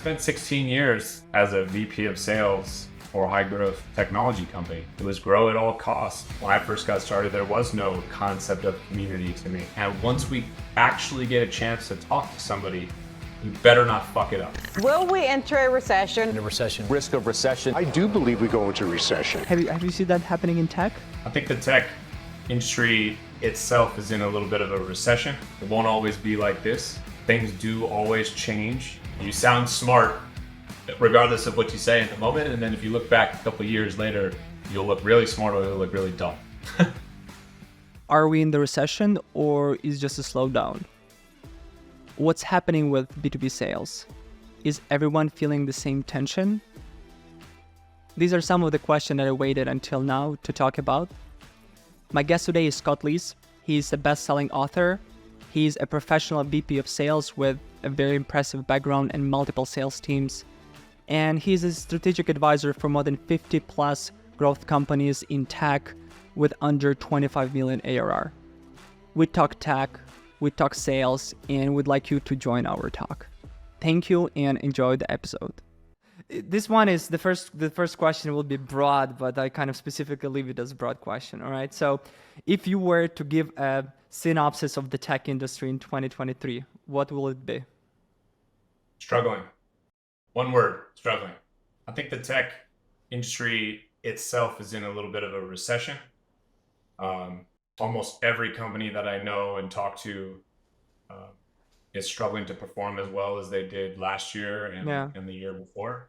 spent 16 years as a VP of sales for a high growth technology company. It was grow at all costs. When I first got started, there was no concept of community to me. And once we actually get a chance to talk to somebody, you better not fuck it up. Will we enter a recession? In a recession. Risk of recession. I do believe we go into recession. Have you seen that happening in tech? I think the tech industry itself is in a little bit of a recession. It won't always be like this. Things do always change. You sound smart regardless of what you say in the moment, and then if you look back a couple of years later, you'll look really smart or you'll look really dumb. Are we in the recession or is just a slowdown? What's happening with B2B sales? Is everyone feeling the same tension? These are some of the questions that I waited until now to talk about. My guest today is Scott Leese. He's a best-selling author. He's a professional VP of sales with a very impressive background and multiple sales teams. And he's a strategic advisor for more than 50 plus growth companies in tech with under 25 million ARR. We talk tech, we talk sales, and we'd like you to join our talk. Thank you and enjoy the episode. This one is the first question will be broad, but I kind of specifically leave it as a broad question. All right. So if you were to give a synopsis of the tech industry in 2023, what will it be? Struggling. One word, struggling. I think the tech industry itself is in a little bit of a recession. Almost every company that I know and talk to is struggling to perform as well as they did last year and the year before.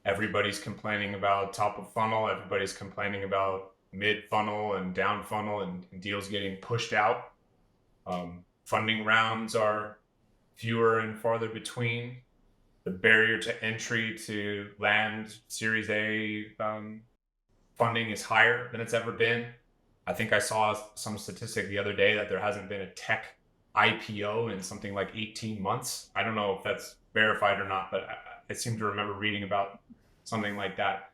Everybody's complaining about top of funnel. Everybody's complaining about mid funnel and down funnel and deals getting pushed out. Funding rounds are fewer and farther between. The barrier to entry to land Series A funding is higher than it's ever been. I think I saw some statistic the other day that there hasn't been a tech IPO in something like 18 months. I don't know if that's verified or not, but I seem to remember reading about something like that.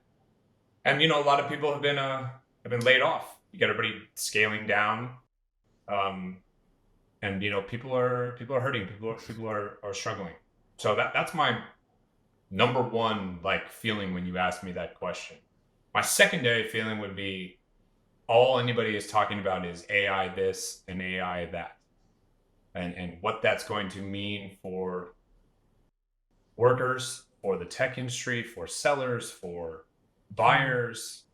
And, a lot of people have been laid off. You got everybody scaling down. And, people are hurting. People are struggling. So that's my number one feeling when you ask me that question. My secondary feeling would be all anybody is talking about is AI this and AI that, and what that's going to mean for workers, for the tech industry, for sellers, for buyers,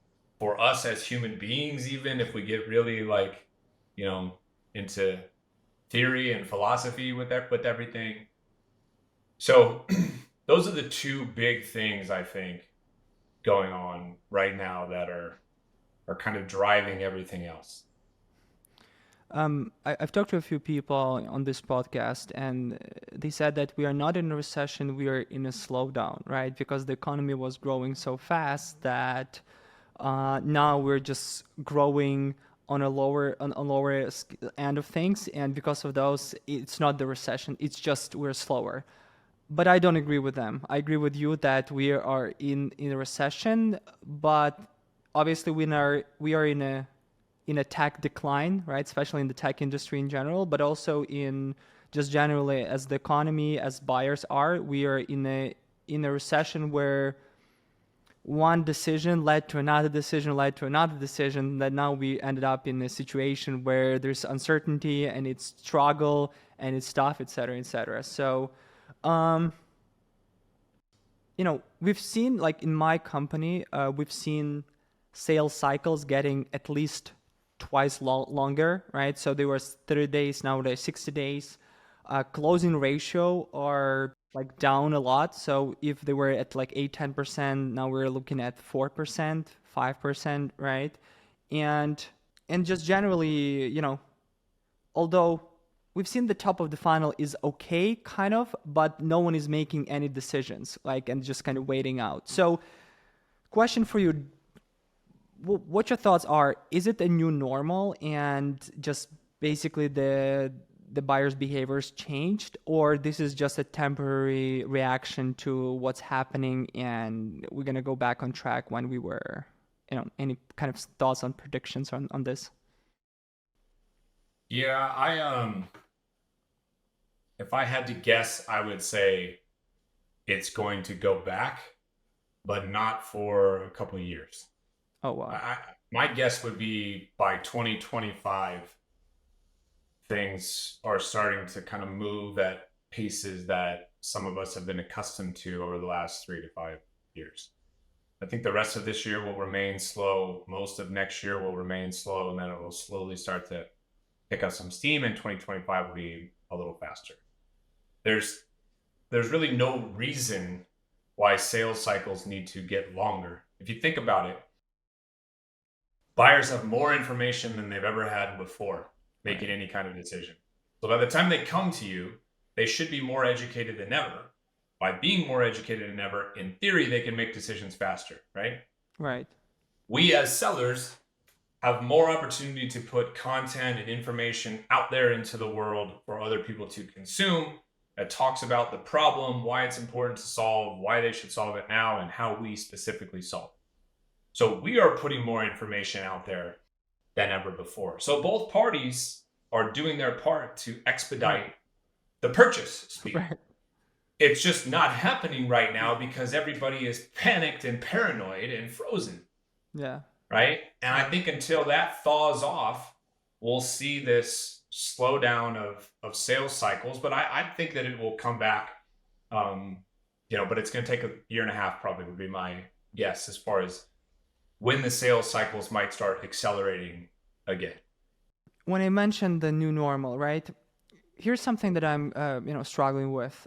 for us as human beings, even if we get really into theory and philosophy with everything. So those are the two big things I think going on right now that are kind of driving everything else. I've talked to a few people on this podcast, and they said that we are not in a recession, we are in a slowdown, right? Because the economy was growing so fast that now we're just growing on a lower end of things, and because of those, it's not the recession, it's just we're slower. But I don't agree with them. I agree with you that we are in a recession, but obviously we are in a tech decline, right? Especially in the tech industry in general, but also in just generally as the economy, as buyers are, we are in a recession where one decision led to another decision, that now we ended up in a situation where there's uncertainty and it's struggle and it's tough, et cetera. So, we've seen, in my company, we've seen sales cycles getting at least twice longer, right? So they were 30 days, now they're 60 days. Closing ratio are down a lot. So if they were at 8-10%, now we're looking at 4%, 5%, right? And just generally, although we've seen the top of the funnel is okay, kind of, but no one is making any decisions, and just kind of waiting out. So question for you, what your thoughts are? Is it a new normal and just basically the buyer's behaviors changed, or this is just a temporary reaction to what's happening and we're going to go back on track when we were, any kind of thoughts on predictions on this? Yeah, if I had to guess, I would say it's going to go back, but not for a couple of years. Oh, wow. My guess would be by 2025, things are starting to kind of move at paces that some of us have been accustomed to over the last 3 to 5 years. I think the rest of this year will remain slow. Most of next year will remain slow, and then it will slowly start to pick up some steam, and 2025 will be a little faster. There's really no reason why sales cycles need to get longer. If you think about it, buyers have more information than they've ever had before making any kind of decision. So by the time they come to you, they should be more educated than ever. By being more educated than ever, in theory, they can make decisions faster, right? Right. We as sellers have more opportunity to put content and information out there into the world for other people to consume that talks about the problem, why it's important to solve, why they should solve it now, and how we specifically solve it. So we are putting more information out there than ever before. So both parties are doing their part to expedite the purchase speed. Right. It's just not happening right now because everybody is panicked and paranoid and frozen. Yeah. Right? And I think until that thaws off, we'll see this slowdown of sales cycles. But I think that it will come back, but it's going to take a year and a half probably would be my guess as far as when the sales cycles might start accelerating again. When I mentioned the new normal, right? Here's something that I'm, struggling with.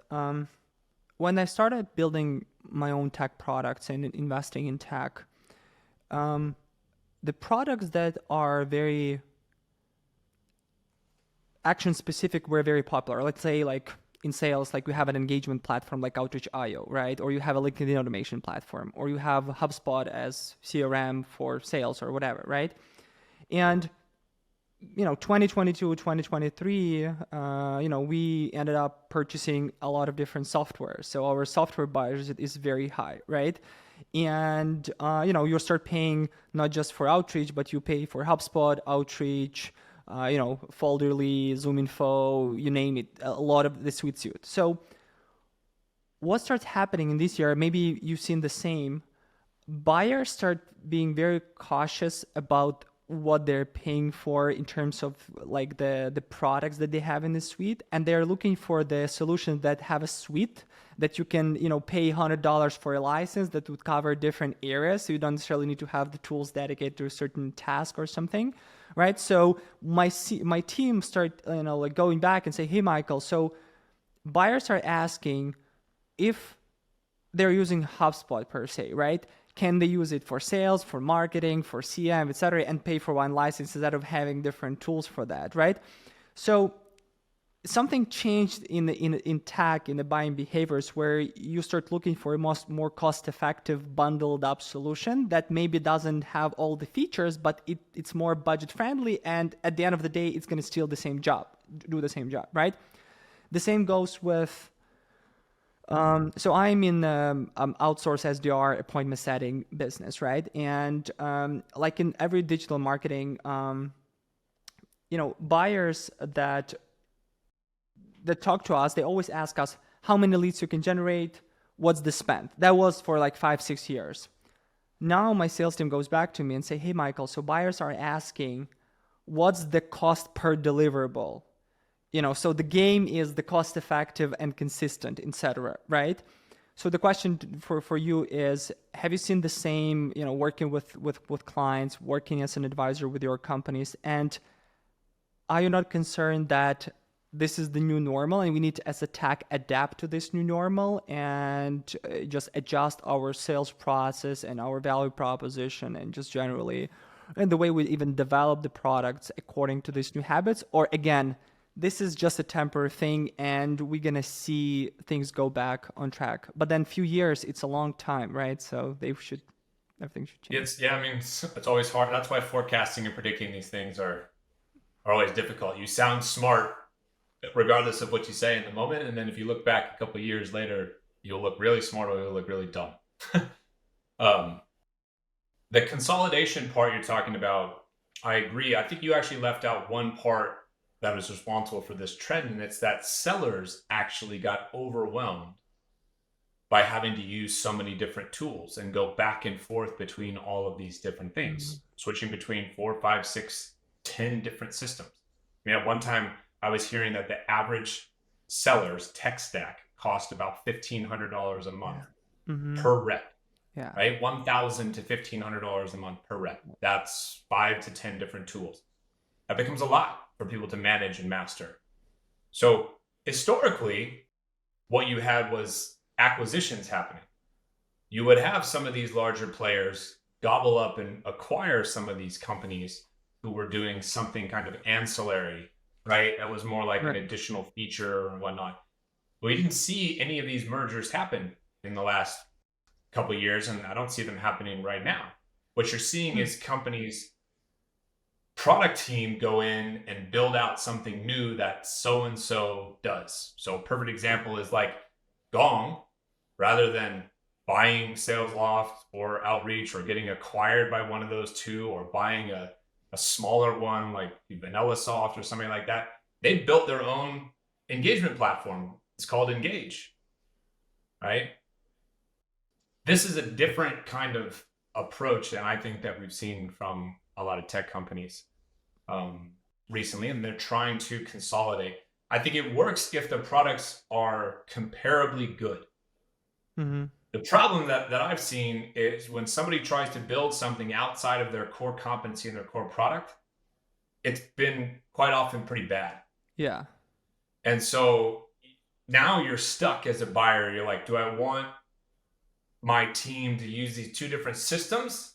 When I started building my own tech products and investing in tech, the products that are very action specific were very popular. Let's say like in sales, like we have an engagement platform like Outreach.io, right? Or you have a LinkedIn automation platform, or you have HubSpot as CRM for sales or whatever, right? And 2022, 2023, we ended up purchasing a lot of different software. So our software budget is very high, right? And, you start paying not just for Outreach, but you pay for HubSpot, Outreach, Folderly, ZoomInfo, you name it, a lot of the suite. So what starts happening in this year, maybe you've seen the same, buyers start being very cautious about what they're paying for in terms of like the products that they have in the suite, and they're looking for the solutions that have a suite that you can pay $100 for a license that would cover different areas, so you don't necessarily need to have the tools dedicated to a certain task or something, right? So my team start going back and say, hey Michael, so buyers are asking if they're using HubSpot per se, right? Can they use it for sales, for marketing, for CM, etc., and pay for one license instead of having different tools for that, right? So something changed in tech, in the buying behaviors, where you start looking for a more cost-effective, bundled-up solution that maybe doesn't have all the features, but it's more budget-friendly, and at the end of the day, it's going to do the same job, right? The same goes with. So I'm in outsource SDR appointment setting business, right? And like in every digital marketing, buyers that talk to us, they always ask us how many leads you can generate, what's the spend. That was for like 5-6 years. Now my sales team goes back to me and say, hey Michael, so buyers are asking, what's the cost per deliverable? So the game is the cost effective and consistent, etc., right? So the question for you is, have you seen the same, working with clients, working as an advisor with your companies, and are you not concerned that this is the new normal and we need to, as a tech, adapt to this new normal and just adjust our sales process and our value proposition and just generally, and the way we even develop the products according to these new habits? Or again, this is just a temporary thing and we're going to see things go back on track. But then few years, it's a long time, right? So everything should change. It's always hard. That's why forecasting and predicting these things are always difficult. You sound smart regardless of what you say in the moment. And then if you look back a couple of years later, you'll look really smart or you'll look really dumb. The consolidation part you're talking about, I agree. I think you actually left out one part that was responsible for this trend, and it's that sellers actually got overwhelmed by having to use so many different tools and go back and forth between all of these different things, switching between 4, 5, 6, 10 different systems. I mean, at one time I was hearing that the average seller's tech stack cost about $1,500 a month per rep. Yeah. Right? $1,000 to $1,500 a month per rep. That's 5 to 10 different tools. That becomes a lot for people to manage and master. So historically, what you had was acquisitions happening. You would have some of these larger players gobble up and acquire some of these companies who were doing something kind of ancillary, right? That was more like an additional feature or whatnot. We didn't see any of these mergers happen in the last couple of years, and I don't see them happening right now. What you're seeing is companies' product team go in and build out something new that so-and-so does. So a perfect example is like Gong, rather than buying SalesLoft or Outreach or getting acquired by one of those two or buying a smaller one like VanillaSoft or something like that, they built their own engagement platform. It's called Engage, right? This is a different kind of approach than I think that we've seen from a lot of tech companies recently, and they're trying to consolidate. I think it works if the products are comparably good. The problem that I've seen is when somebody tries to build something outside of their core competency and their core product, it's been quite often pretty bad. Yeah. And so now you're stuck as a buyer. You're like, do I want my team to use these two different systems?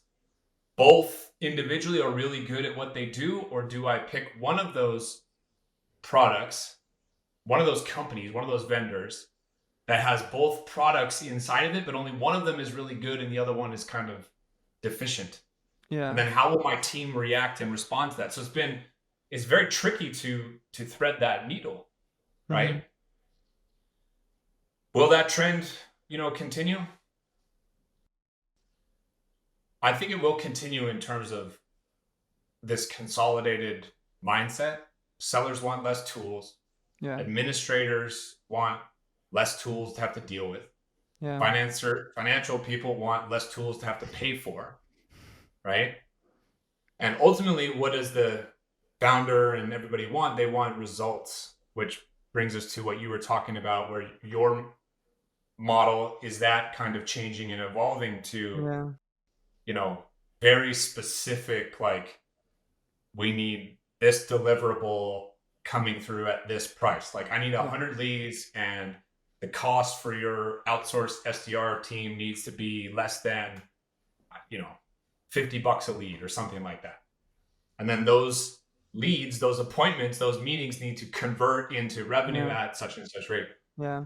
Both individually are really good at what they do, or do I pick one of those products, one of those companies, one of those vendors that has both products inside of it, but only one of them is really good and the other one is kind of deficient? Yeah. And then how will my team react and respond to that? So it's very tricky to thread that needle, right? Will that trend, continue? I think it will continue in terms of this consolidated mindset. Sellers want less tools. Yeah. Administrators want less tools to have to deal with. Yeah. Financial people want less tools to have to pay for, right? And ultimately, what does the founder and everybody want? They want results, which brings us to what you were talking about, where your model is that kind of changing and evolving to, very specific, like, we need this deliverable coming through at this price. Like, I need 100 leads, and the cost for your outsourced SDR team needs to be less than, $50 a lead or something like that. And then those leads, those appointments, those meetings need to convert into revenue at such and such rate. Yeah.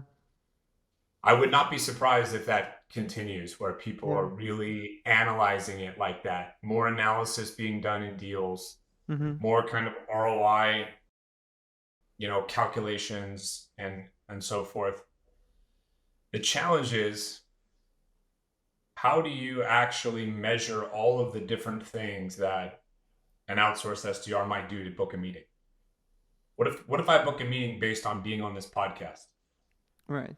I would not be surprised if that continues, where people are really analyzing it like that. More analysis being done in deals, more kind of ROI, calculations and so forth. The challenge is, how do you actually measure all of the different things that an outsourced SDR might do to book a meeting? What if I book a meeting based on being on this podcast? Right.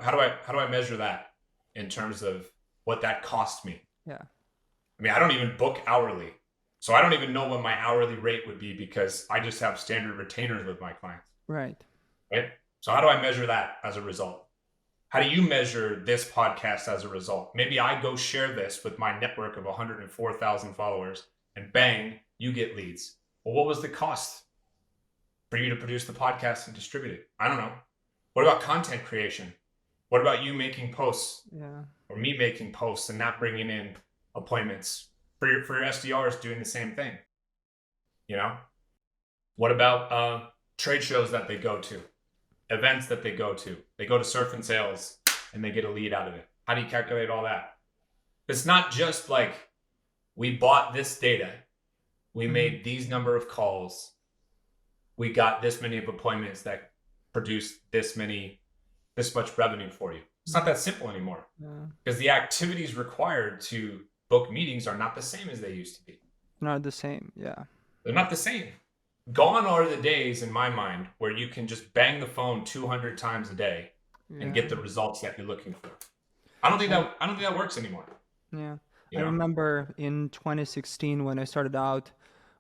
How do I measure that in terms of what that cost me? Yeah. I mean, I don't even book hourly. So I don't even know what my hourly rate would be, because I just have standard retainers with my clients. Right. So how do I measure that as a result? How do you measure this podcast as a result? Maybe I go share this with my network of 104,000 followers, and bang, you get leads. Well, what was the cost for you to produce the podcast and distribute it? I don't know. What about content creation? What about you making posts? Yeah. Or me making posts and not bringing in appointments? For your SDRs doing the same thing. What about trade shows that they go to, events that they go to? They go to Surf and Sales and they get a lead out of it. How do you calculate all that? It's not just like, we bought this data, we made these number of calls, we got this many of appointments that produced this much revenue for you. It's not that simple anymore, because the activities required to book meetings are not the same as they used to be. Not the same. Yeah. They're not the same. Gone are the days, in my mind, where you can just bang the phone 200 times a day and get the results that you're looking for. I don't think that works anymore. Yeah. You I know? remember in 2016 when I started out,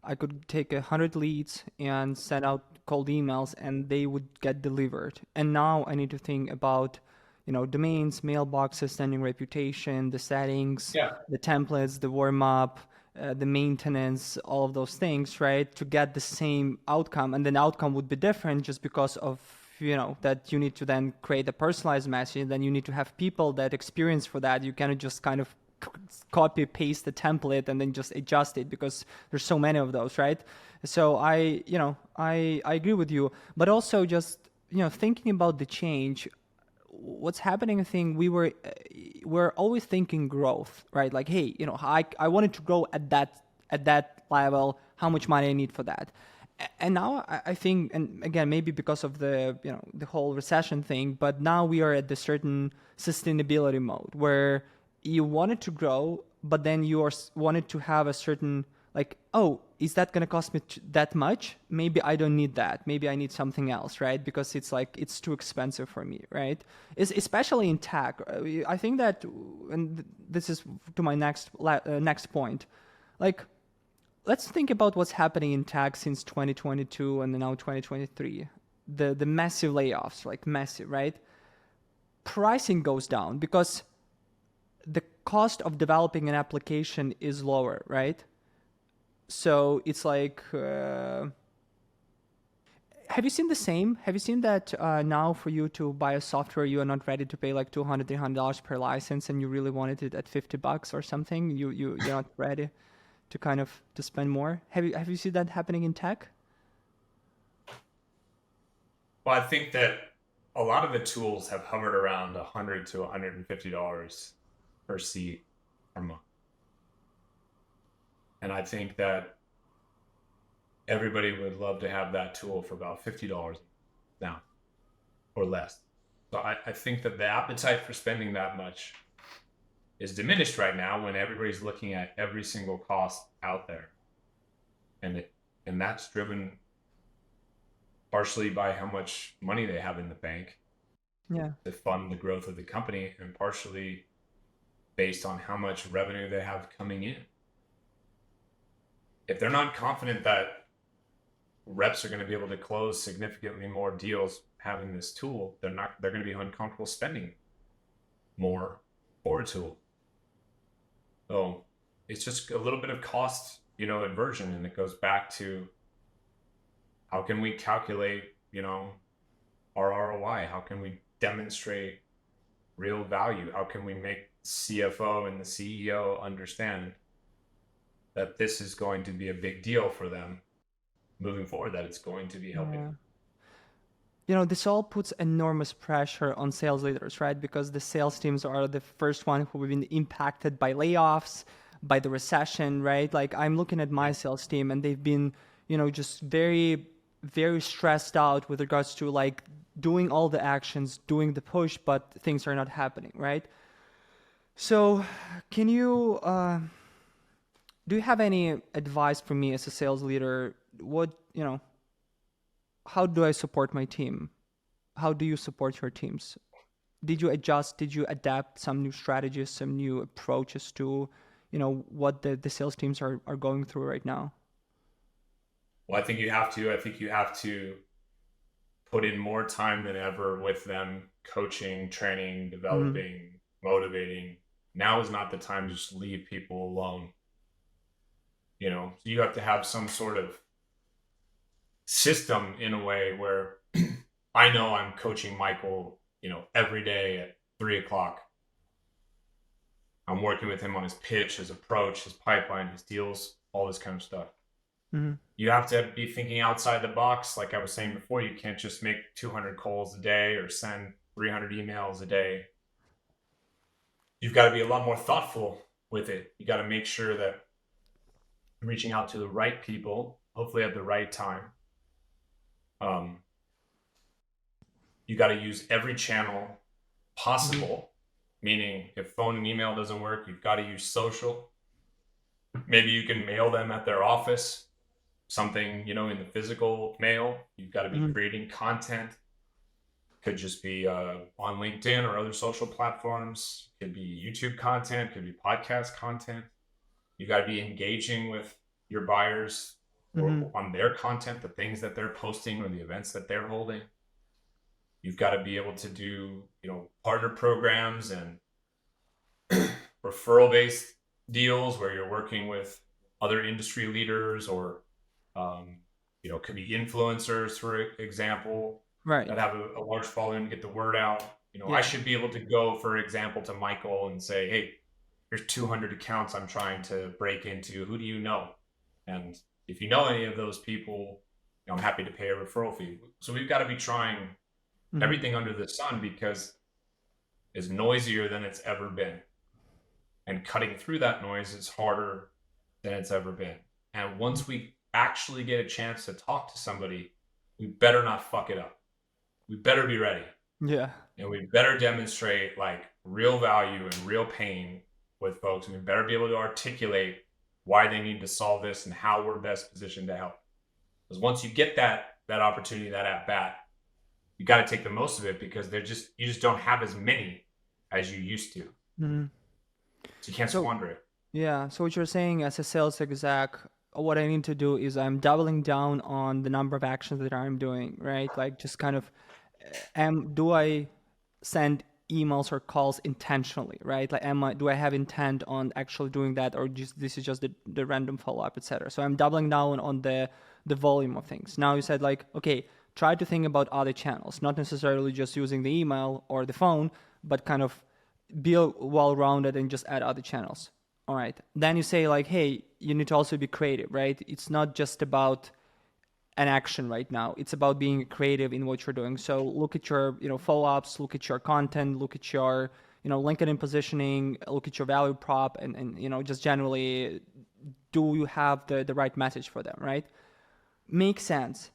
I could take 100 leads and send out cold emails and they would get delivered. And now I need to think about, domains, mailboxes, standing reputation, the settings, Yeah. the templates, the warm up, the maintenance, all of those things, right? To get the same outcome. And then the outcome would be different just because of, that you need to then create a personalized message. Then you need to have people that experience for that. You cannot just kind of copy paste the template and then just adjust it because there's so many of those, right? So I agree with you, but also just thinking about the change, what's happening, I think we're always thinking growth, right? Like, hey, I wanted to grow at that level, how much money I need for that. And now I think, and again, maybe because of the the whole recession thing, but now we are at the certain sustainability mode where you wanted to grow, but then you wanted to have a certain, like, oh, is that going to cost me that much? Maybe I don't need that. Maybe I need something else, right? Because it's too expensive for me, right? Especially in tech. I think that, and this is to my next point, like, let's think about what's happening in tech since 2022 and now 2023. The massive layoffs, like massive, right? Pricing goes down because the cost of developing an application is lower, right? So it's like, have you seen the same? Have you seen that now for you to buy a software, you are not ready to pay like $200, $300 per license, and you really wanted it at $50 or something? You're not ready to kind of to spend more. Have you seen that happening in tech? Well, I think that a lot of the tools have hovered around $100 to $150 per seat per month. And I think that everybody would love to have that tool for about $50 now or less. So I think that the appetite for spending that much is diminished right now when everybody's looking at every single cost out there. And that's driven partially by how much money they have in the bank to fund the growth of the company, and partially based on how much revenue they have coming in. If they're not confident that reps are going to be able to close significantly more deals having this tool, they're going to be uncomfortable spending more for a tool. So it's just a little bit of cost, aversion, and it goes back to how can we calculate, our ROI? How can we demonstrate real value? How can we make CFO and the CEO understand that this is going to be a big deal for them moving forward, that it's going to be helping? This all puts enormous pressure on sales leaders, right? Because the sales teams are the first one who have been impacted by layoffs, by the recession, right? Like, I'm looking at my sales team and they've been, just very, very stressed out with regards to like doing all the actions, doing the push, but things are not happening, right? So can you, do you have any advice for me as a sales leader? How do I support my team? How do you support your teams? Did you adjust? Did you adapt some new strategies, some new approaches to, what the sales teams are going through right now? Well, I think you have to. I think you have to put in more time than ever with them, coaching, training, developing, motivating. Now is not the time to just leave people alone. So you have to have some sort of system in a way where I know I'm coaching Michael, every day at 3:00. I'm working with him on his pitch, his approach, his pipeline, his deals, all this kind of stuff. You have to be thinking outside the box. Like I was saying before, you can't just make 200 calls a day or send 300 emails a day. You've got to be a lot more thoughtful with it. You got to make sure that I'm reaching out to the right people, hopefully at the right time. You got to use every channel possible, meaning if phone and email doesn't work, you've got to use social. Maybe you can mail them at their office, something, in the physical mail. You've got to be creating content. Could just be on LinkedIn or other social platforms. Could be YouTube content, could be podcast content. You got to be engaging with your buyers or on their content, the things that they're posting or the events that they're holding. You've got to be able to do, partner programs and referral-based deals where you're working with other industry leaders or, could be influencers, for example, Right. that have a large following to get the word out. I should be able to go, for example, to Michael and say, hey, here's 200 accounts I'm trying to break into. Who do you know? And if you know any of those people, I'm happy to pay a referral fee. So we've got to be trying everything under the sun because it's noisier than it's ever been. And cutting through that noise is harder than it's ever been. And once we actually get a chance to talk to somebody, we better not fuck it up. We better be ready. Yeah. And we better demonstrate like real value and real pain with folks. And we better be able to articulate why they need to solve this and how we're best positioned to help. Because once you get that opportunity, that at bat, you got to take the most of it because you just don't have as many as you used to. Mm-hmm. So you can't squander it. Yeah. So what you're saying as a sales exec, what I need to do is I'm doubling down on the number of actions that I'm doing, right? Like just kind of, do I send emails or calls intentionally, right? Like, do I have intent on actually doing that, or this is just the random follow-up, etc. So I'm doubling down on the volume of things. Now you said like, okay, try to think about other channels, not necessarily just using the email or the phone, but kind of be well-rounded and just add other channels. All right. Then you say like, hey, you need to also be creative, right? It's not just about an action right now. It's about being creative in what you're doing. So look at your, follow-ups, look at your content, look at your, LinkedIn positioning, look at your value prop, and just generally, do you have the right message for them, right? Makes sense.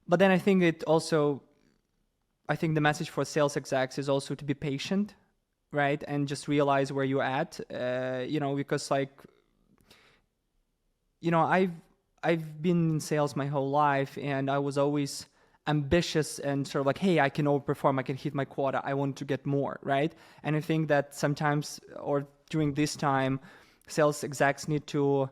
But then I think the message for sales execs is also to be patient, right? And just realize where you're at, because I've been in sales my whole life, and I was always ambitious and sort of like, hey, I can overperform, I can hit my quota, I want to get more, right? And I think that sometimes, or during this time, sales execs need to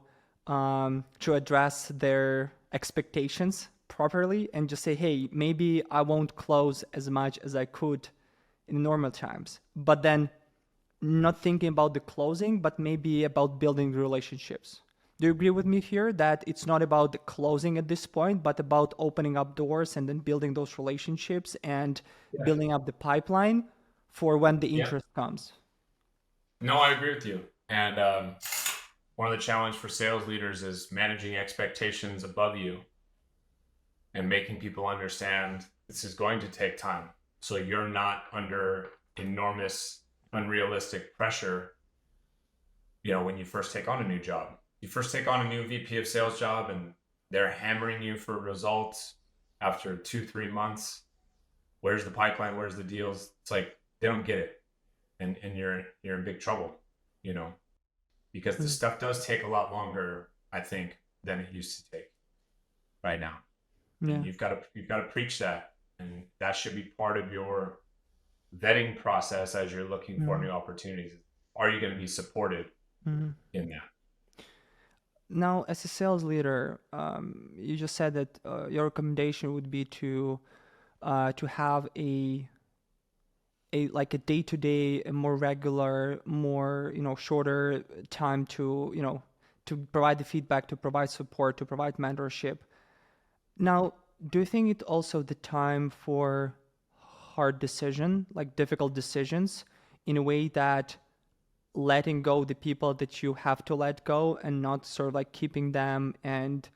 address their expectations properly and just say, hey, maybe I won't close as much as I could in normal times, but then not thinking about the closing, but maybe about building relationships. Do you agree with me here that it's not about the closing at this point, but about opening up doors and then building those relationships and building up the pipeline for when the interest comes? No, I agree with you. And one of the challenges for sales leaders is managing expectations above you and making people understand this is going to take time. So you're not under enormous, unrealistic pressure, when you first take on a new job. You first take on a new VP of sales job and they're hammering you for results after 2-3 months. Where's the pipeline? Where's the deals? It's like, they don't get it. And you're in big trouble, because the stuff does take a lot longer, I think, than it used to take right now. Yeah. And you've got to preach that. And that should be part of your vetting process as you're looking for new opportunities. Are you going to be supported in that? Now, as a sales leader, you just said that your recommendation would be to have a day-to-day, a more regular, more shorter time to to provide the feedback, to provide support, to provide mentorship. Now, do you think it's also the time for hard decision, like difficult decisions, in a way that letting go the people that you have to let go and not sort of like keeping them, and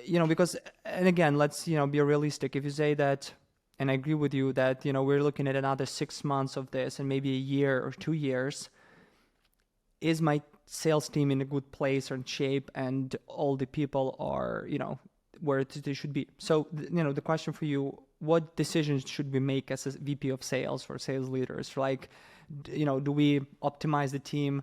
because, and again, let's be realistic. If you say that, and I agree with you that we're looking at another 6 months of this and maybe a year or 2 years, is my sales team in a good place or in shape, and all the people are where they should be? So the question for you, what decisions should we make as a VP of sales or sales leaders? Like, do we optimize the team,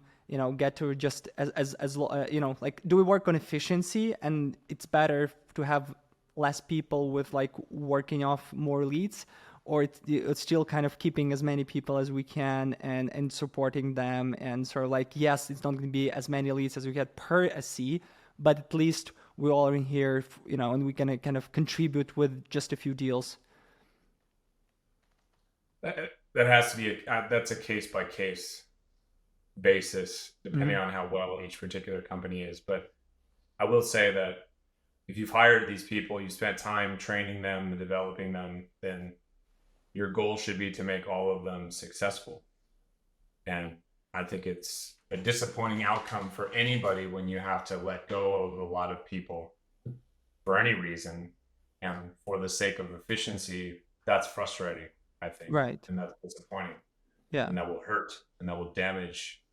get to just like, do we work on efficiency and it's better to have less people with like working off more leads? or it's still kind of keeping as many people as we can and supporting them, and sort of like, yes, it's not going to be as many leads as we get per SC, but at least we're all in here, and we can kind of contribute with just a few deals. That has to be that's a case by case basis, depending on how well each particular company is. But I will say that if you've hired these people, you spent time training them and developing them, then your goal should be to make all of them successful. And I think it's a disappointing outcome for anybody when you have to let go of a lot of people for any reason. And for the sake of efficiency, that's frustrating, I think. Right. And that's disappointing. Yeah. And that will hurt, and that will damage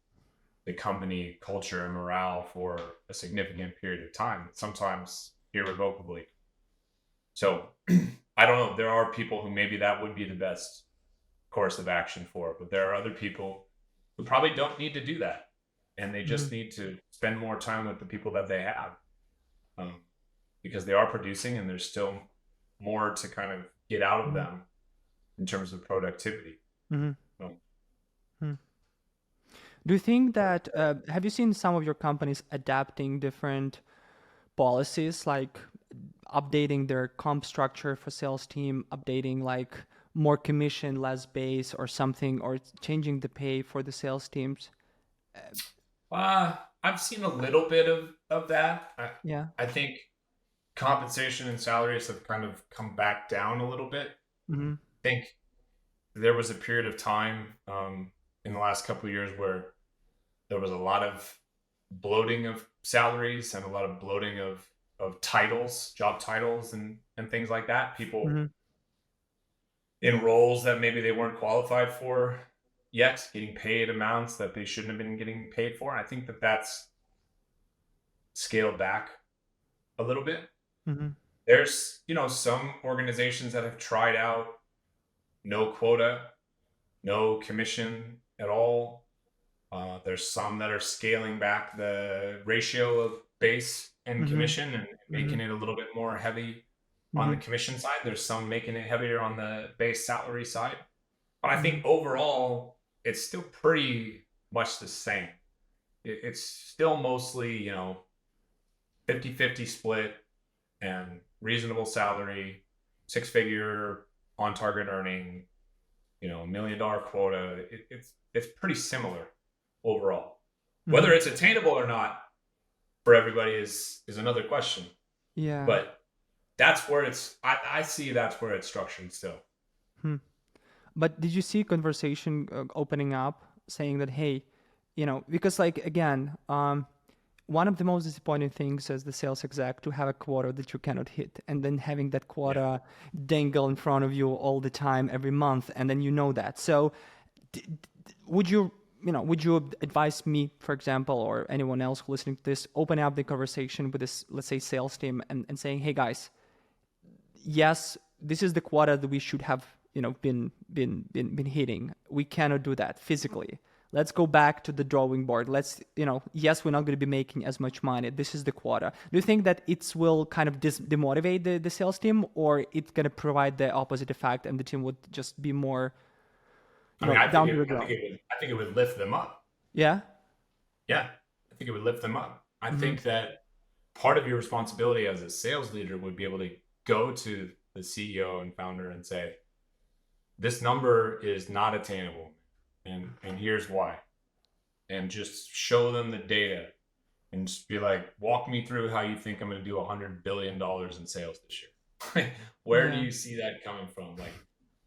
the company culture and morale for a significant period of time, sometimes irrevocably. So I don't know. There are people who maybe that would be the best course of action for, but there are other people who probably don't need to do that. And they just need to spend more time with the people that they have, because they are producing and there's still more to kind of get out of them in terms of productivity. Do you think that, have you seen some of your companies adapting different policies, like updating their comp structure for sales team, updating like more commission, less base or something, or changing the pay for the sales teams? I've seen a little bit of that. Yeah. I think compensation and salaries have kind of come back down a little bit. I think there was a period of time in the last couple of years where there was a lot of bloating of salaries and a lot of bloating of titles, job titles and things like that. People in roles that maybe they weren't qualified for yet, getting paid amounts that they shouldn't have been getting paid for. I think that that's scaled back a little bit. There's, some organizations that have tried out no quota, no commission at all. There's some that are scaling back the ratio of base and commission and making it a little bit more heavy on the commission side. There's some making it heavier on the base salary side. But I think overall, it's still pretty much the same. It's still mostly, 50-50 split and reasonable salary, 6-figure on target earning, $1 million quota. It's pretty similar overall. Whether it's attainable or not for everybody is another question. Yeah. But that's where I see that's where it's structured still. But did you see conversation opening up saying that, hey, because again, one of the most disappointing things as the sales exec to have a quota that you cannot hit, and then having that quota dangle in front of you all the time every month, and then that. So would you advise me, for example, or anyone else who listening to this, open up the conversation with this, let's say, sales team and saying, hey guys, yes, this is the quota that we should have, been hitting. We cannot do that physically. Let's go back to the drawing board. Let's, yes, we're not going to be making as much money. This is the quota. Do you think that it will kind of demotivate the sales team, or it's going to provide the opposite effect and the team would just be more down to the ground? I think it would lift them up. Yeah? Yeah, I think it would lift them up. I think that part of your responsibility as a sales leader would be able to go to the CEO and founder and say, this number is not attainable. And here's why. And just show them the data and just be like, walk me through how you think I'm going to do $100 billion in sales this year. Where do you see that coming from? Like,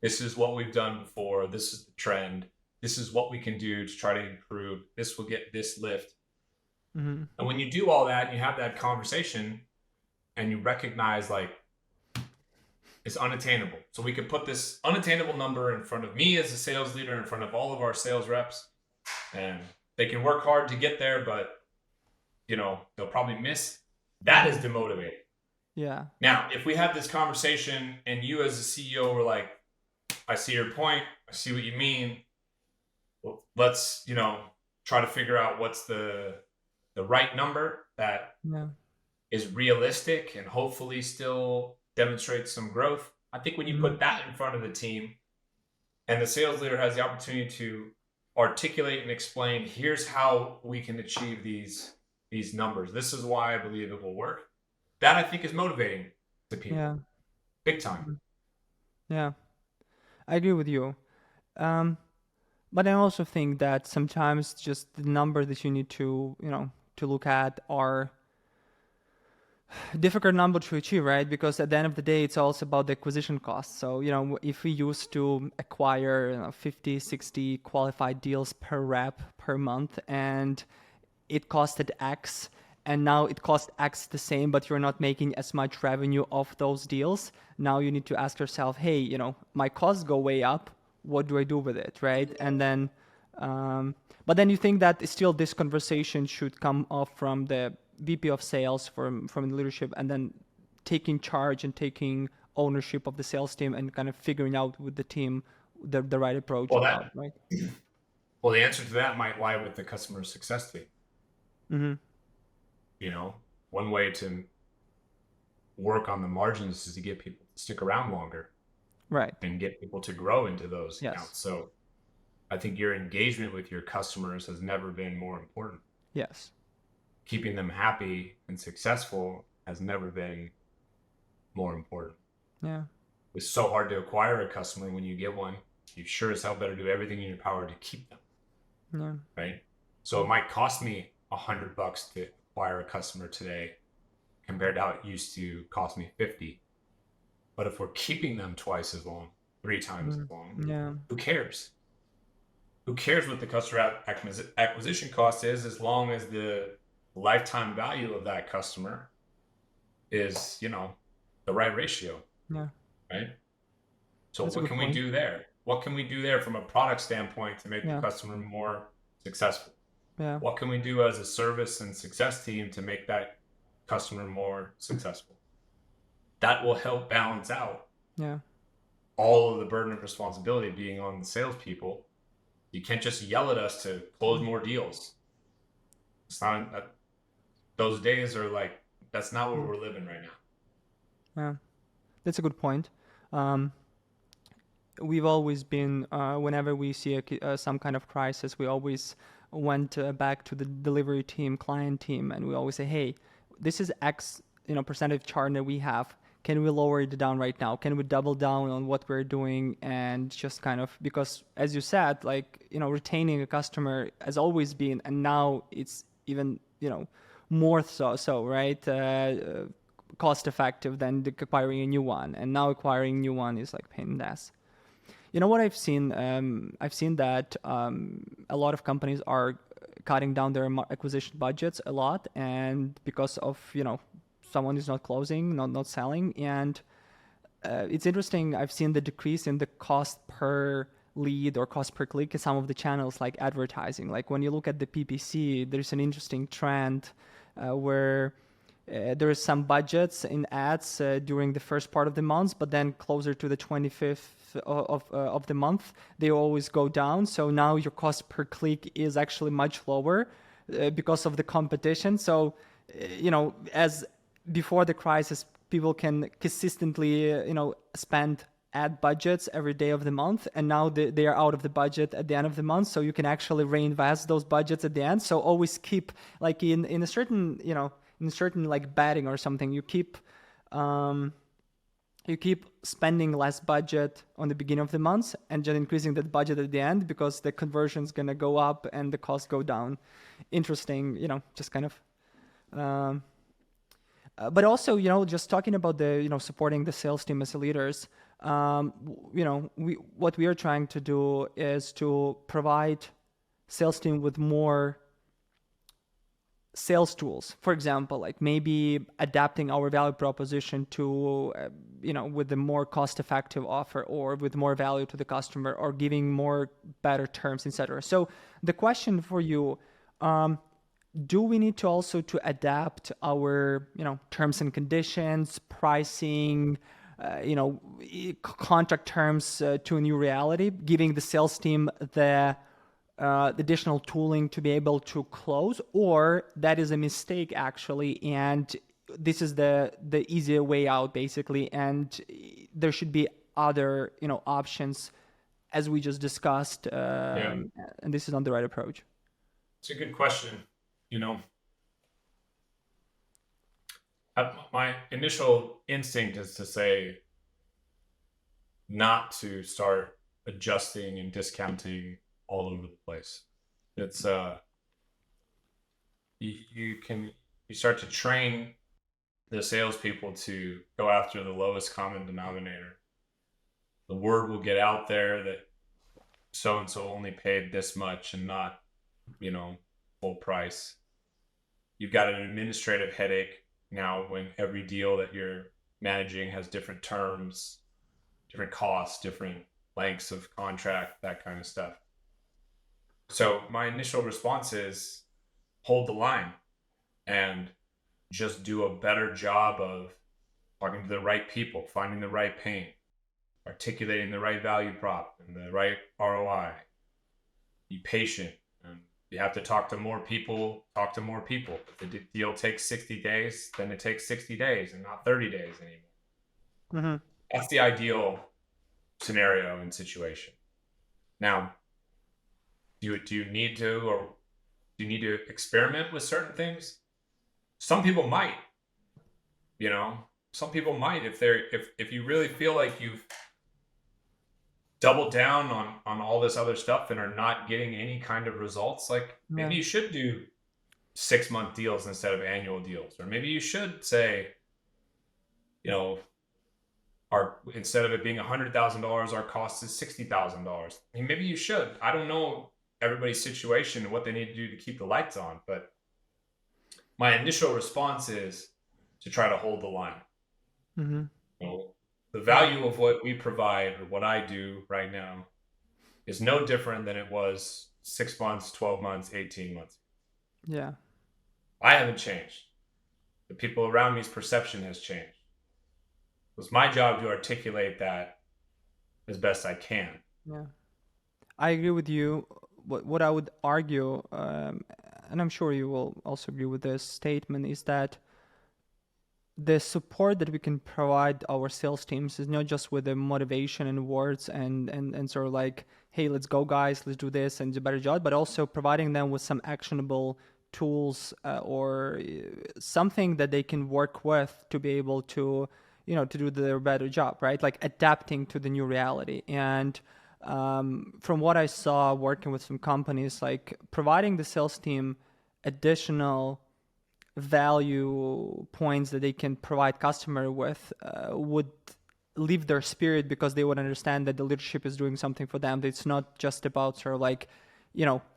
this is what we've done before. This is the trend. This is what we can do to try to improve. This will get this lift. And when you do all that and you have that conversation and you recognize like it's unattainable. So we could put this unattainable number in front of me as a sales leader, in front of all of our sales reps, and they can work hard to get there, but they'll probably miss. That is demotivating. Yeah. Now, if we had this conversation and you as a CEO were like, I see your point. I see what you mean. Well, let's, try to figure out what's the right number that is realistic and hopefully still demonstrates some growth. I think when you put that in front of the team and the sales leader has the opportunity to articulate and explain, here's how we can achieve these numbers. This is why I believe it will work. That I think is motivating to people. Yeah. Big time. Yeah. I agree with you. But I also think that sometimes just the number that you need to, to look at are difficult number to achieve, right? Because at the end of the day, it's also about the acquisition cost. So, if we used to acquire 50, 60 qualified deals per rep per month, and it costed X, and now it costs X the same, but you're not making as much revenue of those deals. Now you need to ask yourself, hey, my costs go way up. What do I do with it, right? And then, but then you think that still this conversation should come off from the VP of sales, from the leadership, and then taking charge and taking ownership of the sales team and kind of figuring out with the team the right approach. Right? Well, the answer to that might lie with the customer success team. Mm-hmm. One way to work on the margins is to get people to stick around longer. Right. And get people to grow into those accounts. So I think your engagement with your customers has never been more important. Yes. Keeping them happy and successful has never been more important. Yeah. It's so hard to acquire a customer. When you get one, you sure as hell better do everything in your power to keep them. Yeah. Right. So it might cost me $100 to acquire a customer today compared to how it used to cost me 50. But if we're keeping them twice as long, 3 times as long, who cares? Who cares what the customer acquisition cost is, as long as the lifetime value of that customer is, the right ratio. Yeah. Right. So what can we do there? What can we do there from a product standpoint to make the customer more successful? Yeah. What can we do as a service and success team to make that customer more successful? That will help balance out all of the burden of responsibility being on the salespeople. You can't just yell at us to close more deals. It's not, those days are like, that's not what we're living right now. Yeah, that's a good point. We've always been, whenever we see some kind of crisis, we always went back to the delivery team, client team, and we always say, hey, this is X, percentage churn that we have. Can we lower it down right now? Can we double down on what we're doing? And just kind of, because as you said, retaining a customer has always been, and now it's even, more so, right? Cost effective than acquiring a new one. And now acquiring a new one is like pain in the ass. You know what I've seen? I've seen that a lot of companies are cutting down their acquisition budgets a lot. And because of, someone is not closing, not selling. And it's interesting. I've seen the decrease in the cost per lead or cost per click in some of the channels like advertising. Like when you look at the PPC, there's an interesting trend where there is some budgets in ads during the first part of the month, but then closer to the 25th of the month, they always go down. So now your cost per click is actually much lower because of the competition. So, as before the crisis, people can consistently, spend ad budgets every day of the month, and now they are out of the budget at the end of the month. So you can actually reinvest those budgets at the end. So always keep like in a certain, in certain like betting or something, you keep spending less budget on the beginning of the month and just increasing that budget at the end because the conversion is gonna go up and the costs go down. Interesting, just kind of. But also, just talking about the, supporting the sales team as leaders, what we are trying to do is to provide sales team with more sales tools. For example, like maybe adapting our value proposition to, with a more cost-effective offer or with more value to the customer or giving more better terms, etc. So the question for you, do we need to also to adapt our, terms and conditions, pricing, contract terms to a new reality, giving the sales team the additional tooling to be able to close, or that is a mistake actually, and this is the easier way out, basically, and there should be other, options, as we just discussed, and this is not the right approach. It's a good question. My initial instinct is to say not to start adjusting and discounting all over the place. It's you start to train the salespeople to go after the lowest common denominator. The word will get out there that so and so only paid this much and not, full price. You've got an administrative headache now when every deal that you're managing has different terms, different costs, different lengths of contract, that kind of stuff. So my initial response is hold the line and just do a better job of talking to the right people, finding the right pain, articulating the right value prop and the right ROI. Be patient. And you have to talk to more people. If the deal takes 60 days, then it takes 60 days and not 30 days anymore. Mm-hmm. That's the ideal scenario and situation. Now, do you need to experiment with certain things? Some people might. Some people might if you really feel like you've doubled down on all this other stuff and are not getting any kind of results, like maybe you should do 6-month deals instead of annual deals, or maybe you should say, instead of it being $100,000, our cost is $60,000. Maybe you should. I don't know everybody's situation and what they need to do to keep the lights on, but my initial response is to try to hold the line. Mm-hmm. The value of what we provide, or what I do right now, is no different than it was 6 months, 12 months, 18 months. Yeah. I haven't changed. The people around me's perception has changed. It was my job to articulate that as best I can. Yeah. I agree with you. What I would argue, and I'm sure you will also agree with this statement, is that the support that we can provide our sales teams is not just with the motivation and words and sort of like, hey, let's go guys, let's do this and do a better job, but also providing them with some actionable tools or something that they can work with to be able to, to do their better job, right? Like adapting to the new reality. And from what I saw working with some companies, like providing the sales team additional value points that they can provide customer with would lift their spirit, because they would understand that the leadership is doing something for them. That it's not just about sort of like,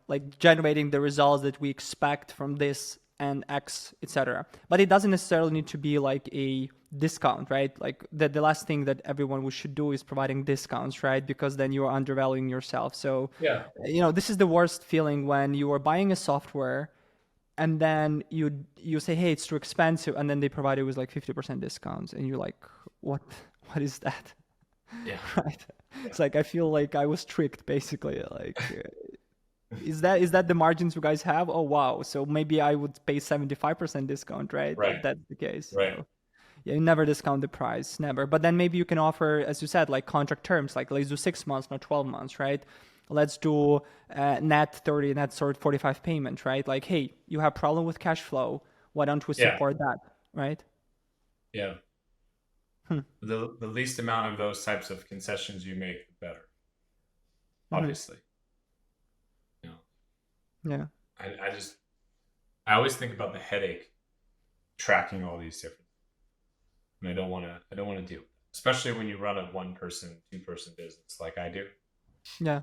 like generating the results that we expect from this and X, etc. But it doesn't necessarily need to be like a discount, right? Like the last thing that everyone should do is providing discounts, right? Because then you are undervaluing yourself. So, this is the worst feeling when you are buying a software and then you say, hey, it's too expensive, and then they provide you with like 50% discounts, and you're like, what is that? Yeah. Right. It's like, I feel like I was tricked, basically. Like, is that the margins you guys have? Oh, wow. So maybe I would pay 75% discount, right? Right. If that's the case. Right. So, yeah, you never discount the price, never. But then maybe you can offer, as you said, like contract terms, like let's do 6 months, not 12 months, right? Let's do net 30, net sort 45 payment, right? Like, hey, you have problem with cash flow. Why don't we support that, right? Yeah. The least amount of those types of concessions you make, the better. Obviously. Yeah. I always think about the headache tracking all these different, and I don't want to deal, especially when you run a 1-person, 2-person business like I do. Yeah.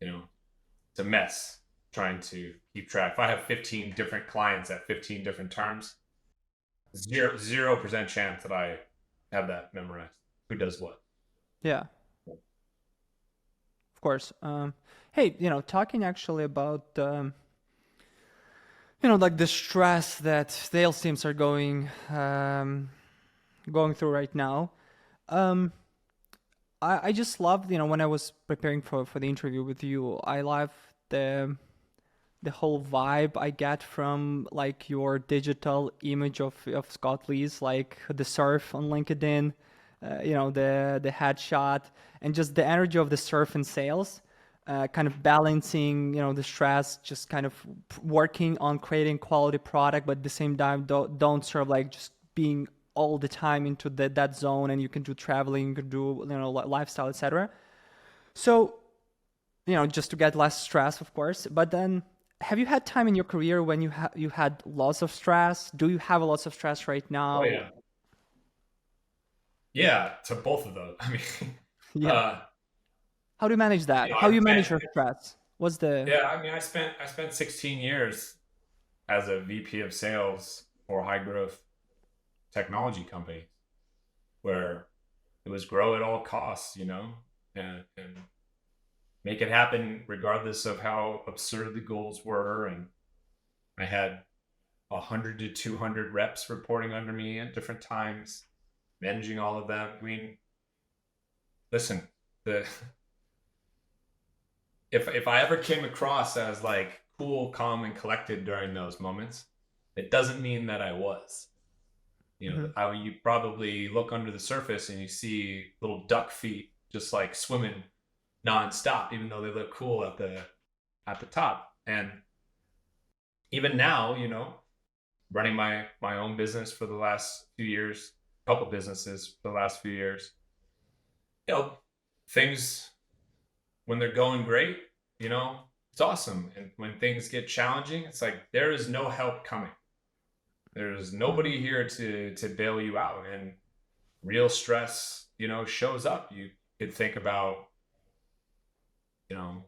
It's a mess trying to keep track. If I have 15 different clients at 15 different terms, 0% chance that I have that memorized. Who does what? Yeah. Of course. Hey, talking actually about, like the stress that sales teams are going through right now. I just loved, when I was preparing for the interview with you, I love the the whole vibe I get from like your digital image of Scott Leese, like the surf on LinkedIn, the headshot, and just the energy of the surf and sales, kind of balancing, the stress, just kind of working on creating quality product, but at the same time, don't sort of like just being all the time into that zone, and you can do traveling, you can do, lifestyle, etc. So, just to get less stress, of course. But then, have you had time in your career when you had lots of stress? Do you have a lot of stress right now? Oh yeah. Yeah, to both of those. I mean, Yeah. How do you manage that? How do you manage your stress? What's the... Yeah, I mean, I spent 16 years as a VP of sales for high growth technology company, where it was grow at all costs, and make it happen regardless of how absurd the goals were. And I had 100 to 200 reps reporting under me at different times, managing all of them. I mean, listen, if I ever came across as like cool, calm, and collected during those moments, it doesn't mean that I was. You probably look under the surface and you see little duck feet just like swimming nonstop, even though they look cool at the top. And even now, running my own business for the last few years, couple businesses for the last few years, things, when they're going great, it's awesome. And when things get challenging, it's like there is no help coming. There's nobody here to bail you out. And real stress, shows up. You could think about,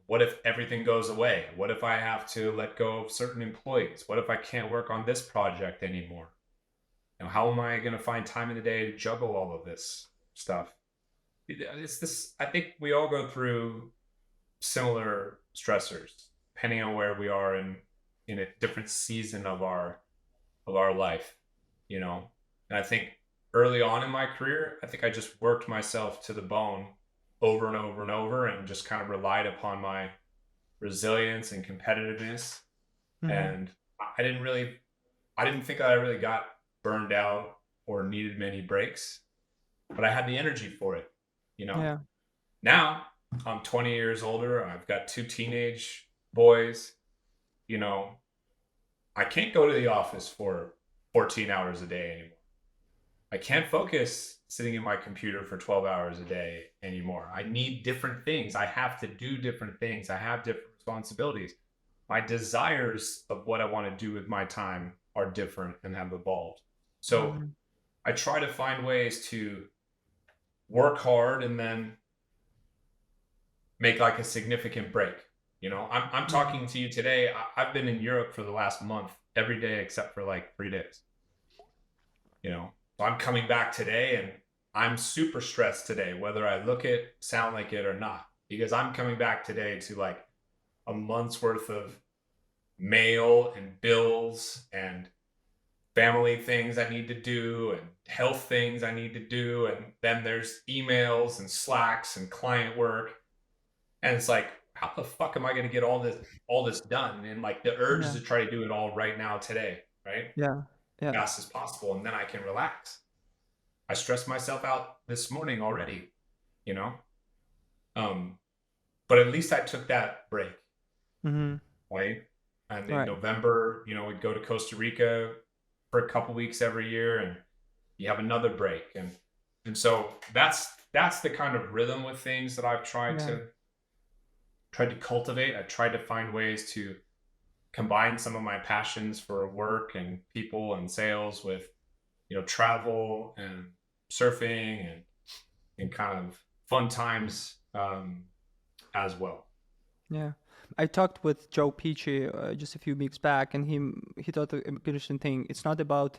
what if everything goes away? What if I have to let go of certain employees? What if I can't work on this project anymore? How am I going to find time in the day to juggle all of this stuff? It's this. I think we all go through similar stressors, depending on where we are in a different season of our life, And I think early on in my career, I think I just worked myself to the bone over and over and over, and just kind of relied upon my resilience and competitiveness. Mm-hmm. And I didn't think I really got burned out or needed many breaks, but I had the energy for it, Yeah. Now I'm 20 years older. I've got 2 teenage boys, I can't go to the office for 14 hours a day anymore. I can't focus sitting in my computer for 12 hours a day anymore. I need different things. I have to do different things. I have different responsibilities. My desires of what I want to do with my time are different and have evolved. So I try to find ways to work hard and then make like a significant break. I'm talking to you today. I've been in Europe for the last month, every day except for like 3 days. So I'm coming back today, and I'm super stressed today, whether I look it, sound like it or not, because I'm coming back today to like a month's worth of mail and bills and family things I need to do and health things I need to do. And then there's emails and Slacks and client work. And it's like, how the fuck am I going to get all this done? And like the urge to try to do it all right now today, right? Yeah. As fast as possible, and then I can relax. I stressed myself out this morning already, but at least I took that break, right? And in November, we'd go to Costa Rica for a couple weeks every year, and you have another break, and so that's the kind of rhythm with things that I've tried to cultivate. I tried to find ways to combine some of my passions for work and people and sales with, travel and surfing and kind of fun times as well. Yeah. I talked with Joe Peachy just a few weeks back, and he thought the interesting thing, it's not about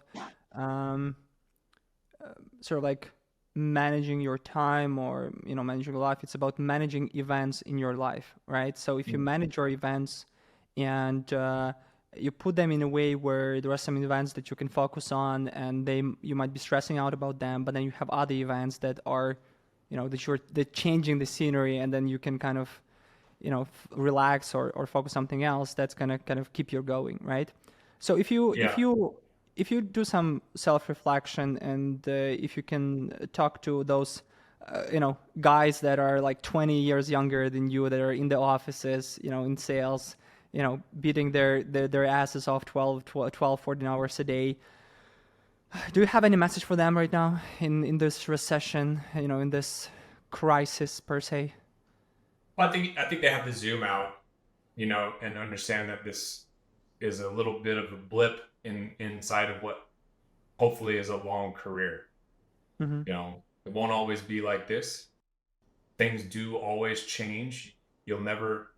sort of like managing your time or, managing your life. It's about managing events in your life, right? So if you manage your events and you put them in a way where there are some events that you can focus on, and you might be stressing out about them, but then you have other events that are, that they're changing the scenery, and then you can kind of, relax or focus something else, that's gonna kind of keep you going, right? So if you do some self-reflection, and if you can talk to those guys that are like 20 years younger than you, that are in the offices, in sales, beating their asses off 14 hours a day, do you have any message for them right now in this recession, in this crisis per se? Well, I think they have to zoom out, and understand that this is a little bit of a blip inside of what hopefully is a long career. Mm-hmm. It won't always be like this. Things do always change. You'll never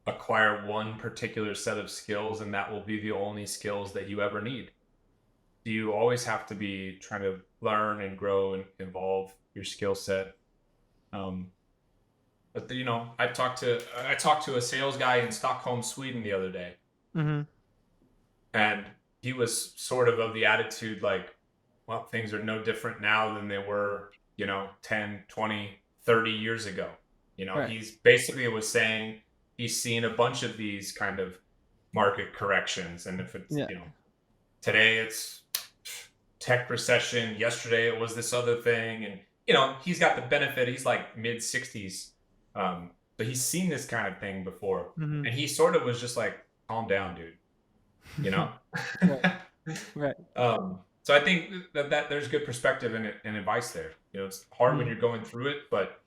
acquire one particular set of skills, and that will be the only skills that you ever need. You always have to be trying to learn and grow and evolve your skill set. But I talked to a sales guy in Stockholm, Sweden the other day. Mm-hmm. And he was sort of the attitude like, well, things are no different now than they were, 10, 20, 30 years ago. Right. He's basically was saying he's seen a bunch of these kind of market corrections. And if it's, today it's tech recession, yesterday it was this other thing. And, he's got the benefit. He's like mid 60s. But he's seen this kind of thing before. Mm-hmm. And he sort of was just like, calm down, dude. Right. So I think that there's good perspective and advice there. It's hard when you're going through it, but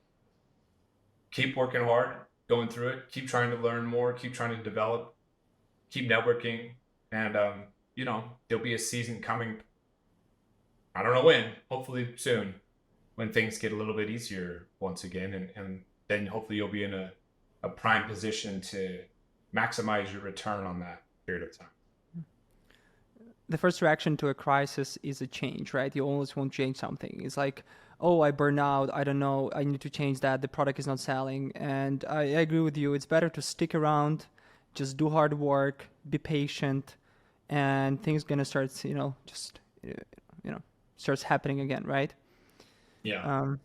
keep working hard, going through it, keep trying to learn more, keep trying to develop, keep networking. And, there'll be a season coming. I don't know when, hopefully soon, when things get a little bit easier once again. And then hopefully you'll be in a prime position to maximize your return on that period of time. The first reaction to a crisis is a change, right? You always want to change something. It's like, oh, I burn out. I don't know. I need to change that. The product is not selling. And I agree with you. It's better to stick around, just do hard work, be patient, and things going to start, starts happening again, right? Yeah.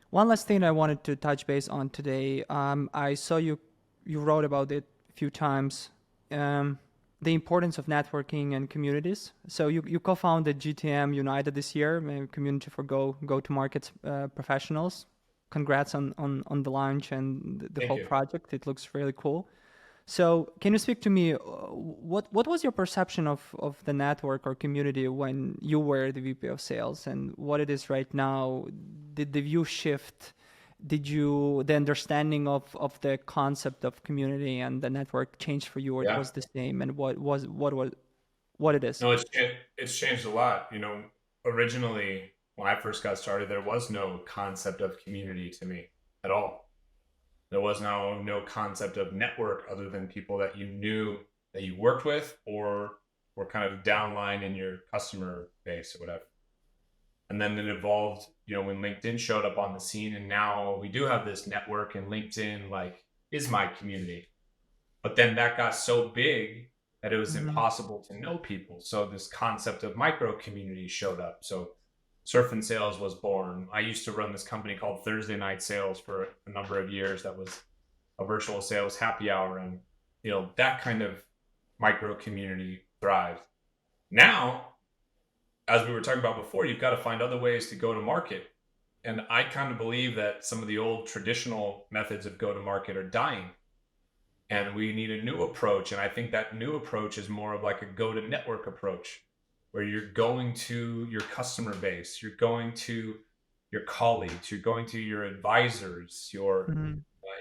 One last thing I wanted to touch base on today. I saw you wrote about it a few times. The importance of networking and communities. So you co-founded GTM United this year, a community for go-to-market professionals. Congrats on the launch and the whole project. It looks really cool. So can you speak to me, what was your perception of the network or community when you were the VP of sales, and what it is right now? Did the view shift? The understanding of the concept of community and the network change for you, or it was the same? And what it is? No, it's changed a lot. Originally when I first got started, there was no concept of community to me at all. There was no concept of network other than people that you knew that you worked with or were kind of downline in your customer base or whatever. And then it evolved, when LinkedIn showed up on the scene, and now we do have this network, and LinkedIn is my community. But then that got so big that it was impossible to know people. So this concept of micro community showed up. So Surf and Sales was born. I used to run this company called Thursday Night Sales for a number of years. That was a virtual sales happy hour. And, that kind of micro community thrived. Now, as we were talking about before, you've got to find other ways to go to market. And I kind of believe that some of the old traditional methods of go to market are dying. And we need a new approach. And I think that new approach is more of like a go to network approach, where you're going to your customer base, you're going to your colleagues, you're going to your advisors, your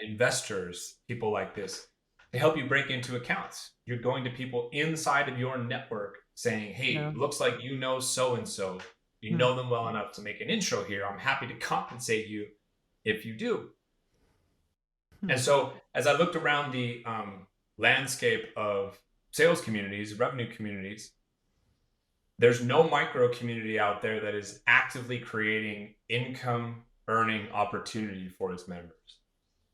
investors, people like this, to help you break into accounts. You're going to people inside of your network saying, hey, looks like you know so-and-so. You know them well enough to make an intro here. I'm happy to compensate you if you do. And so as I looked around the landscape of sales communities, revenue communities, there's no micro community out there that is actively creating income earning opportunity for its members.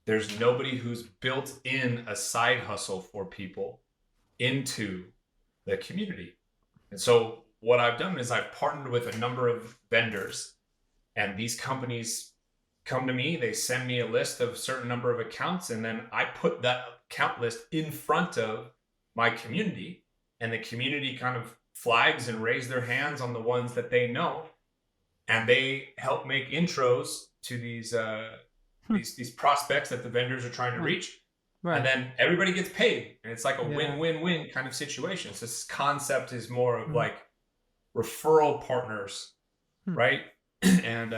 There's nobody who's built in a side hustle for people into the community. And so what I've done is I've partnered with a number of vendors, and these companies come to me, they send me a list of a certain number of accounts, and then I put that account list in front of my community, and the community kind of flags and raise their hands on the ones that they know, and they help make intros to these prospects that the vendors are trying to reach. Right. And then everybody gets paid, and it's like a win-win-win kind of situation. So this concept is more of like referral partners, right? And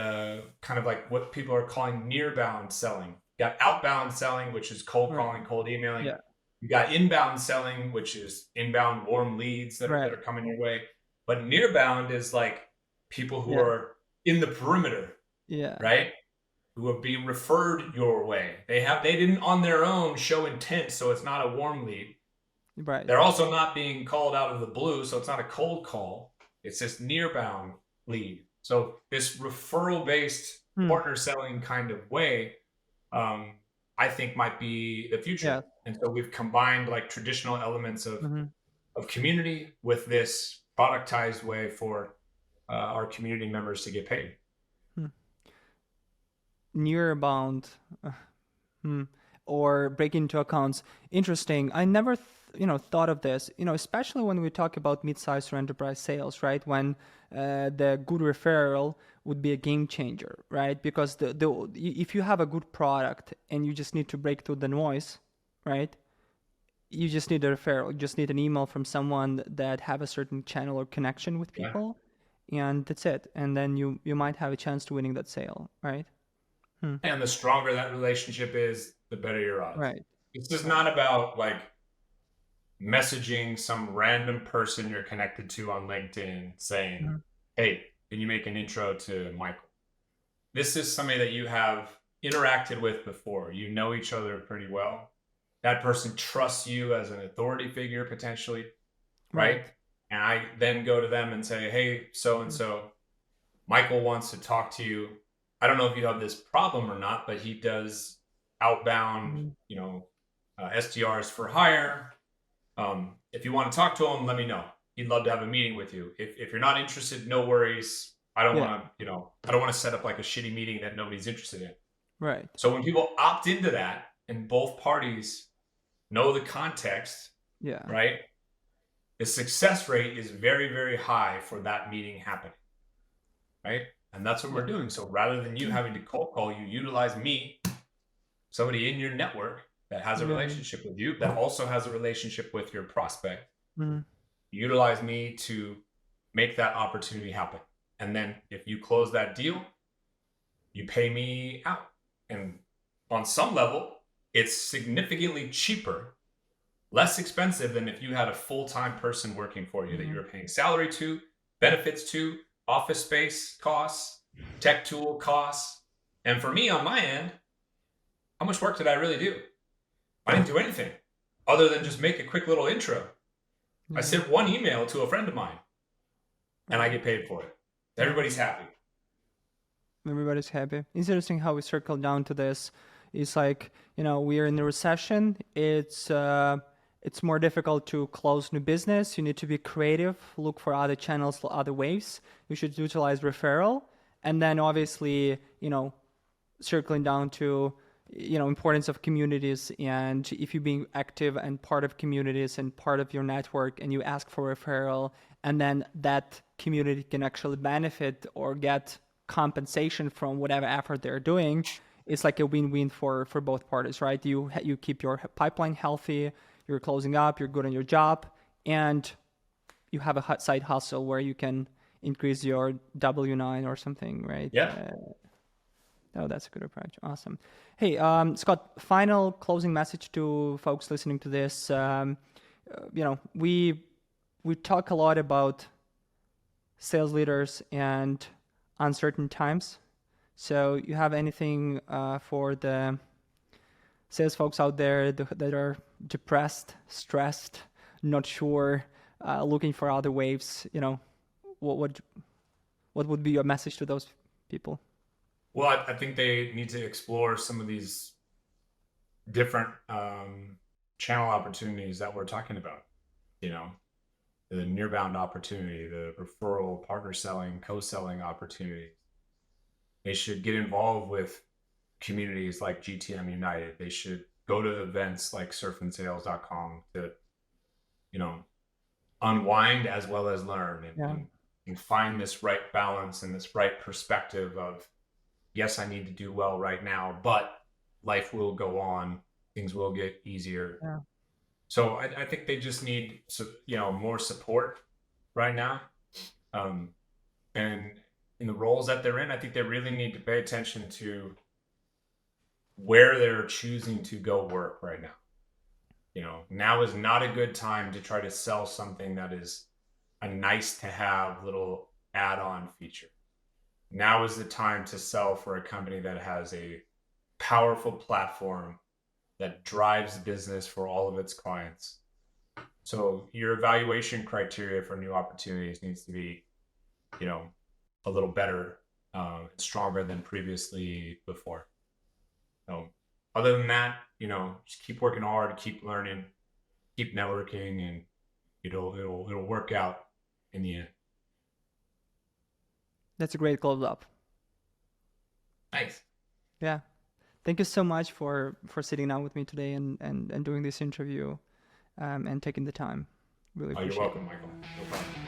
kind of like what people are calling near-bound selling. You got outbound selling, which is cold calling, cold emailing. Yeah. You got inbound selling, which is inbound warm leads that are coming your way. But near-bound is like people who are in the perimeter, right? Who are being referred your way. They didn't on their own show intent, so it's not a warm lead. Right. They're also not being called out of the blue, so it's not a cold call. It's this near-bound lead. So this referral-based partner selling kind of way, I think might be the future. Yeah. And so we've combined like traditional elements of community with this productized way for our community members to get paid. Near-bound or break into accounts. Interesting. I never thought of this, especially when we talk about mid-size or enterprise sales, right? When the good referral would be a game changer, right? Because if you have a good product and you just need to break through the noise, right? You just need a referral. You just need an email from someone that have a certain channel or connection with people, and that's it. And then you might have a chance to winning that sale, right? And the stronger that relationship is, the better your odds. Right. It's just not about like messaging some random person you're connected to on LinkedIn saying, hey, can you make an intro to Michael? This is somebody that you have interacted with before. You know each other pretty well. That person trusts you as an authority figure potentially, right? And I then go to them and say, hey, so-and-so, Michael wants to talk to you. I don't know if you have this problem or not, but he does outbound, SDRs for hire. If you want to talk to him, let me know. He'd love to have a meeting with you. If you're not interested, no worries. I don't want to set up like a shitty meeting that nobody's interested in. Right. So when people opt into that and both parties know the context, right? The success rate is very, very high for that meeting happening, right? And that's what we're doing. So rather than you having to cold call, you utilize me, somebody in your network that has a relationship with you, that also has a relationship with your prospect. Utilize me to make that opportunity happen. And then if you close that deal, you pay me out. And on some level, it's significantly cheaper, less expensive than if you had a full-time person working for you that you were paying salary to, benefits to, office space costs, tech tool costs. And for me on my end, how much work did I really do? I didn't do anything other than just make a quick little intro. I sent one email to a friend of mine and I get paid for it. Everybody's happy. Everybody's happy. It's interesting how we circle down to this. It's like, we are in a recession. It's more difficult to close new business. You need to be creative, look for other channels, other ways. You should utilize referral. And then obviously, circling down to, importance of communities. And if you're being active and part of communities and part of your network and you ask for referral, and then that community can actually benefit or get compensation from whatever effort they're doing, it's like a win-win for both parties, right? You keep your pipeline healthy, you're closing up, you're good on your job, and you have a side hustle where you can increase your W-9 or something, right? Yeah. That's a good approach. Awesome. Hey, Scott, final closing message to folks listening to this. We talk a lot about sales leaders and uncertain times. So you have anything for the sales folks out there that are depressed, stressed, not sure, looking for other waves? What would be your message to those people? Well, I think they need to explore some of these different channel opportunities that we're talking about. The near-bound opportunity, the referral, partner selling, co-selling opportunity. They should get involved with communities like GTM United. They should go to events like surfandsales.com to, unwind as well as learn and find this right balance and this right perspective of, yes, I need to do well right now, but life will go on. Things will get easier. Yeah. So I think they just need, more support right now. And in the roles that they're in, I think they really need to pay attention to where they're choosing to go work right now. Now is not a good time to try to sell something that is a nice to have little add-on feature. Now is the time to sell for a company that has a powerful platform that drives business for all of its clients. So your evaluation criteria for new opportunities needs to be, a little better, stronger than previously before. So other than that, just keep working hard, keep learning, keep networking, and it'll work out in the end. That's a great close up. Nice. Yeah. Thank you so much for sitting down with me today and doing this interview and taking the time. Really appreciate it. You're welcome, Michael. No problem.